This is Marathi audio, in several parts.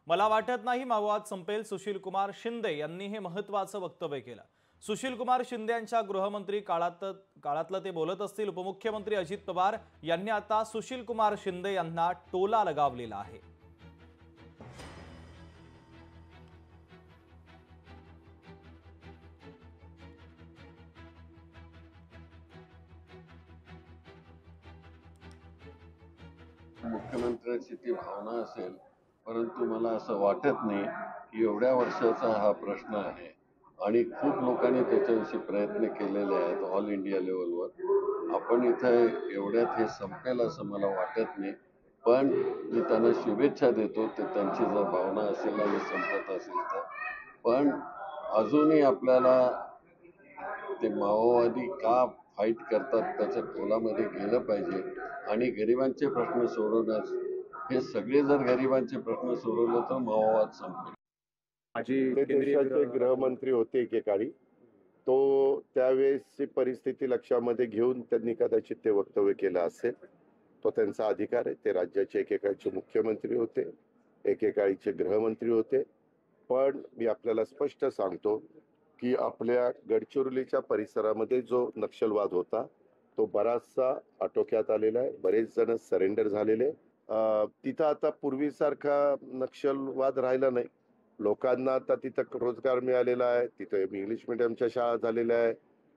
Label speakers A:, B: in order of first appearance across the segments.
A: मला वाटत नाही माओवाद संपेल, सुशील कुमार शिंदे यांनी हे महत्त्वाचं वक्तव्य केलं। सुशील कुमार शिंदे यांच्या गृहमंत्री काळातलं ते बोलत असतील। उपमुख्यमंत्री अजित पवार यांनी आता सुशील कुमार शिंदे यांना टोला लगावलेला आहे।
B: मुख्यमंत्र्यांची ती भावना असेल, परंतु मला असं वाटत नाही की एवढ्या वर्षाचा हा प्रश्न आहे आणि खूप लोकांनी त्याच्याविषयी प्रयत्न केलेले आहेत ऑल इंडिया लेवलवर। आपण इथे एवढ्यात हे संपेल असं मला वाटत नाही, पण मी त्यांना शुभेच्छा देतो ते त्यांची जर भावना असेल आणि संपत असेल तर। पण अजूनही आपल्याला ते माओवादी का फाईट करतात त्याच्या खोलामध्ये गेलं पाहिजे आणि गरिबांचे प्रश्न सोडवण्यास, हे सगळे जर गरिबांचे प्रश्न सोडवले तर माओवाद संपेल।
C: ते देशाचे गृहमंत्री होते एकेकाळी, तो त्यावेळेसची परिस्थिती लक्षामध्ये घेऊन त्यांनी कदाचित ते वक्तव्य केलं असेल। तो त्यांचा अधिकार आहे। ते राज्याचे एकेकाळचे मुख्यमंत्री होते, एकेकाळीचे गृहमंत्री होते। पण मी आपल्याला स्पष्ट सांगतो की आपल्या गडचिरोलीच्या परिसरामध्ये जो नक्षलवाद होता तो बराचसा आटोक्यात आलेला आहे। बरेच जण सरेंडर झालेले। तिथं आता पूर्वीसारखा नक्षलवाद राहिला नाही। लोकांना आता तिथं रोजगार मिळालेला आहे, तिथं इंग्लिश मीडियमच्या शाळा झालेल्या आहे।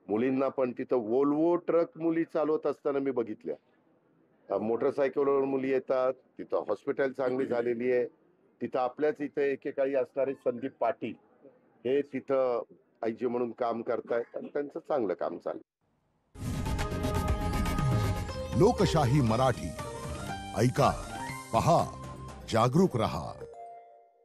C: मुलींना पण तिथं वोल्वो ट्रक मुली चालवत असताना मी बघितल्या। मोटरसायकलवर मुली येतात, तिथं हॉस्पिटल चांगली झालेली आहे। तिथं आपल्याच इथे एकेकाळी असणारे संदीप पाटील हे तिथं आयजी म्हणून काम करतायत आणि त्यांचं चांगलं काम चाललं।
D: लोकशाही मराठी ऐका, पहा, जागरूक रहा।